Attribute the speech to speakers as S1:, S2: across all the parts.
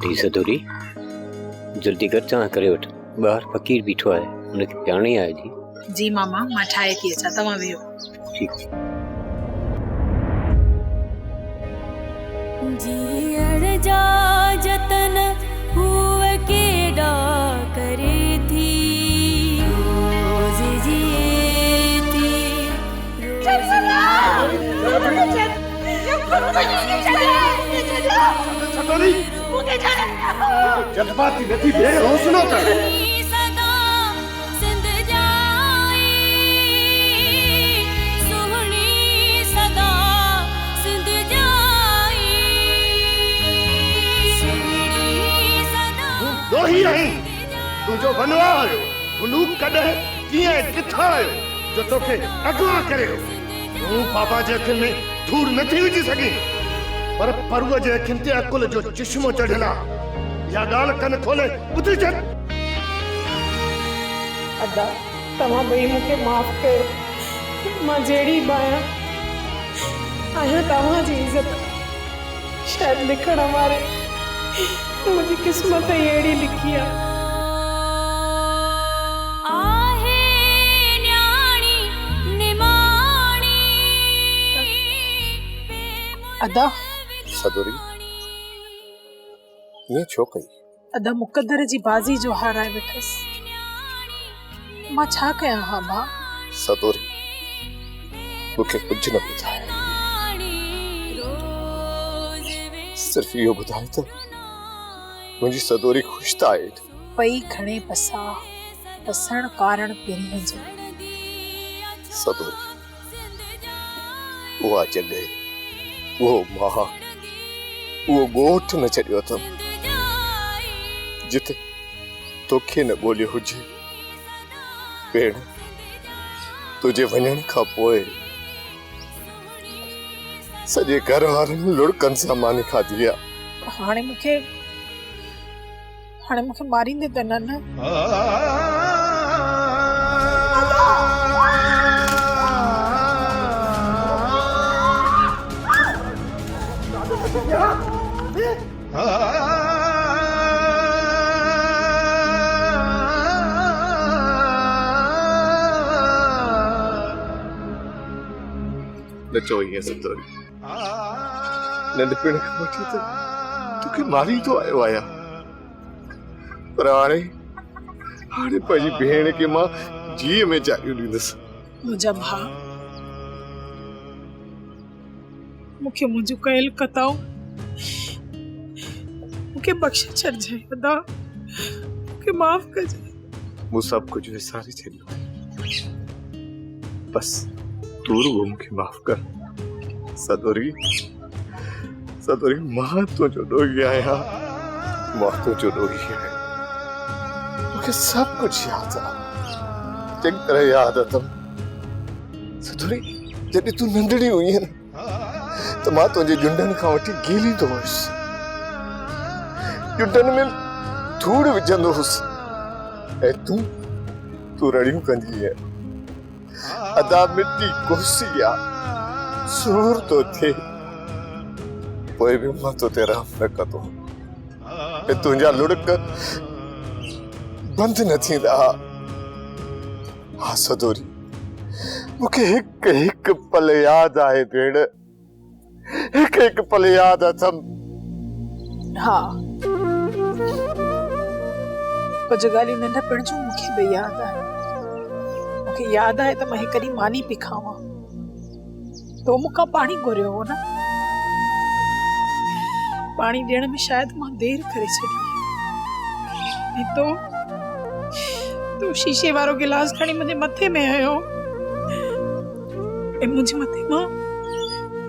S1: धी सदोरी जल्दी कर चाह करे वठ बाहर फकीर बीठो है उनके प्याणी आए जी।
S2: जी मामा मां ठाए थी अचा तव्हां वेहो।
S1: ठीक
S3: जीअण जा जतन हुए केॾा करे थी रोज़ जिए थी
S4: जज्बाती नथी भेड़ हौसलो कर
S3: सदा सिंध जाई सुहणी सदा सिंध जाई सुहणी सदा
S4: दोही रही तुझो बनवा आयो मुलूक कदे किए किथा आयो जो तोखे अगवा करे तू पापा जे अखिन में धूड़ नथी विझी सगी पर परुव जे अखिन ते अकुल जो चश्मो चढ़ला या गाल कन खोले बुधी चल
S2: अदा तव्हां ॿई मूंखे माफ़ कयो। मां जहिड़ी बि आहियां तव्हांजी इज़त शायदि लिखण वारे मुंहिंजी क़िस्मत ई अहिड़ी लिखी आहे। अदा
S4: सदोरी ये छो कई
S2: अदा मुक़द्दर जी बाज़ी जो हाराए वेठस मां छा कयां हा भाउ।
S4: सदोरी मुखे कुछ न ॿुधाए सिर्फ इहो ॿुधाए त मुंहिंजी सदोरी ख़ुशि त आहे
S2: पई खणे पसा पसण कारण पिरीअ जो
S4: सदोरी उहा जॻह वो मां वो ॻोठ न छॾियो अथम जिते तोखे न ॻोल्हियो हुजे भेण तुझे वञण खां पोइ सॼे घर वारनि लुड़कनि सां मानी खाधी आहे।
S2: हाणे मूंखे मारींदे त न
S4: नचो ये सदोरी नंढपिण खां वठी त तोखे मारी तो आयो आया पर हाणे पंहिंजी भेण खे मां जीअ में जायूं ॾींदुसि।
S2: मुंहिंजा भाउ मूंखे मुंहिंजो कयल कताऊं मूंखे बख़्शे छॾिजे अदा मूंखे माफ़ कजे।
S4: मूं सभु कुझु विसारे छॾियो बस तू रुगो मूंखे माफ़ कर सदोरी सदोरी मां तुंहिंजो ॾोही आहियां मां तुंहिंजो ॾोही आहियां मूंखे सभु कुझु यादि आहे चङी तरह यादि अथम सदोरी जॾहिं तूं नंढड़ी हुई न त मां तुंहिंजे जुंडनि खां वठी गीलींदो हुयुसि जुंडनि में धूड़ विझंदो हुउसि ऐं तूं रड़ियूं कंदी है अदा मिट्टी कोसी आ सूर तो थे पोइ भी मां तो तेरा न कतो ए तुंहिंजा लुड़क बंद न थींदा। हा सदोरी मूंखे हिकु हिकु पल यादि आहे भेण हिकु हिकु पल यादि अथम।
S2: हा कुछ ॻाल्हियूं नंढपिण जूं मूंखे बि यादि आहे। मूंखे यादि आहे त मां हिकु ॾींहुं मानी पई खावां तो मूंखां पाणी घुरियो हो न पाणी ॾियण में शायदि मां देरि करे छॾी ऐं तो शीशे वारो गिलास खणी मुंहिंजे मथे में हयो ऐं मुंहिंजे मथे मां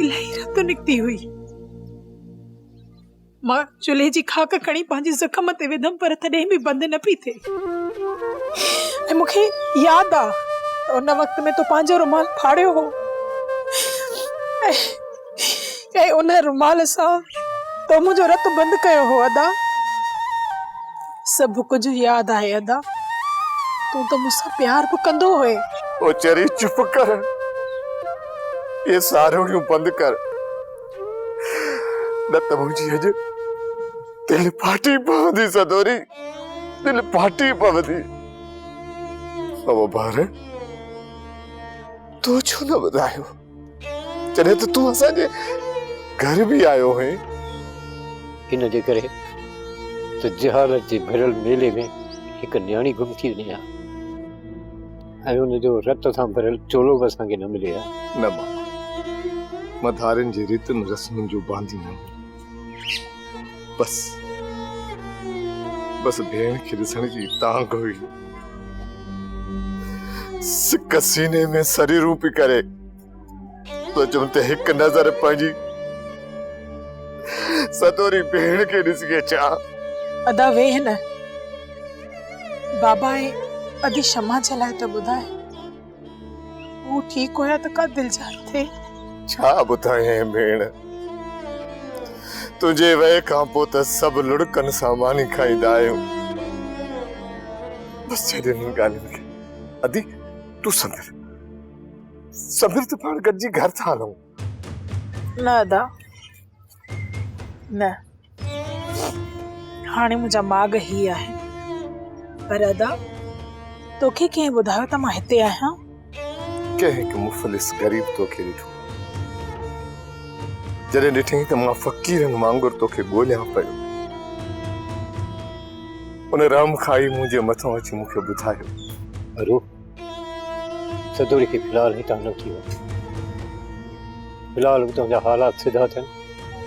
S2: इलाही रत निकिती हुई। मां चुल्हे जी खाक खणी पंहिंजे ज़ख़्म ते विधमि पर तॾहिं बि बंदि न पई थिए ऐं मूंखे यादि आहे उन वक़्त में तो पंहिंजो रुमाल फाड़ियो हो ऐं उन रुमाल सां तो मुंहिंजो रत बंदि कयो हो अदा सभु कुझु यादि आहे अदा तूं त मूंसां प्यार बि कंदो हुए।
S4: ओ चरी चुप कर ये सारोड़ियूं बंदि कर न त मुंहिंजी अॼु दिल फाटी पवंदी सदोरी, दिल फाटी पवंदी। अब बार तो छो न ॿुधायो, जॾहिं त तूं असांजे घर बि आयो है।
S1: इन जे करे त जहालत जे भरियल मेले में हिकु न्याणी गुम थी वञे हा ऐं हुनजो रत सां भरियल चोलो बि असांखे न मिले हा।
S4: न मां मधारनि जे रीतियुनि रस्मुनि जो बांधी न बस बस भेण खे ॾिसण जी तांग हुई। सिक सीने में सरी रूपी करे तो चुम ते हिक नज़र पंहिंजी सदोरी भेण खे ॾिसी के चाह।
S2: अदा वेह न, बाबा है अदी क्षमा चलाए तो ॿुधाए, वो ठीक होया तो का दिल जाते।
S4: छा ॿुधाए भेण, तुंहिंजे वए खां पोइ त सभु लुड़कनि सां मानी खाईंदा आहियूं। बस छॾ हिन ॻाल्हियुनि खे। अदी तूं समीर त पाण गॾिजी घर था हलूं।
S2: न अदा न, हाणे मुंहिंजा माग ही आहे, पर अदा तोखे कंहिं ॿुधायो त मां हिते आहियां?
S4: कंहिं हिकु मुफ़लिस गरीब तोखे ॾिठो, जॾहिं ॾिठईं त मां फ़क़ीरनि वांगुरु तोखे ॻोल्हियां पियो। उन राम खाई मुंहिंजे मथां अची मूंखे ॿुधायो,
S1: अरो सदोरी खे फ़िलहाल हितां न थी वञ, फ़िलहाल तुंहिंजा हालात सिधा थियनि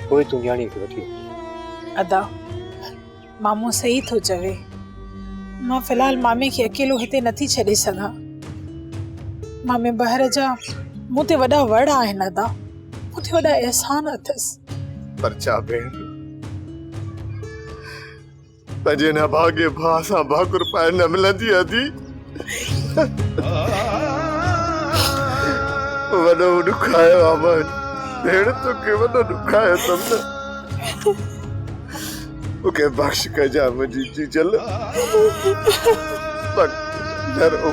S1: पोइ तूं न्याणी खे वठी वञ।
S2: अदा मामू सही थो चवे, मां फ़िलहाल मामे खे अकेलो हिते नथी छॾे सघां। मामे ॿाहिरि जा मूं ते वॾा वड़ आहिनि अदा, मूं ते वॾा एहसान अथसि।
S4: पर छा भेण, पंहिंजे न भागे भाउ सां भाकुर पाए न मिलंदी अदी। वॾो ॾुखायो आहे भेण, तोखे वॾो ॾुखायो अथमि न। मूंखे बख़्श कजां मुंहिंजी जीजल, न रो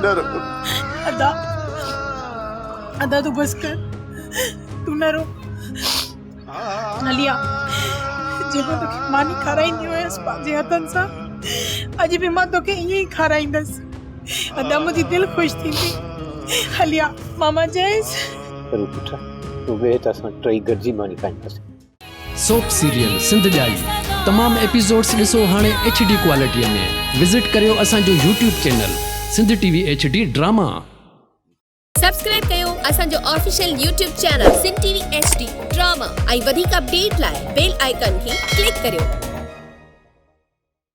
S4: न रो।
S2: अदा अदा तू बस कर, तू न रो। हलिया जेको तोखे मानी खाराईंदी हुयसि पंहिंजे हथनि सां, अॼु बि मां तोखे ईअं ई खाराईंदसि। अदा मुंहिंजी दिलि ख़ुशि थींदी। हलिया मामा चएसि।
S1: अरे पुठा तूं वेह त असां टई गॾिजी मानी खाईंदासीं।
S5: सोप सीरियल सिंध जाई तमाम एपिसोड्स ॾिसो हाणे HD क्वालिटीअ में। विज़िट करियो असांजो YouTube channel Sindh TV HD drama.
S6: Subscribe कयो असांजो official YouTube channel Sindh TV HD drama ऐं वधीक अपडेट लाइ बेल आइकन खे क्लिक करियो।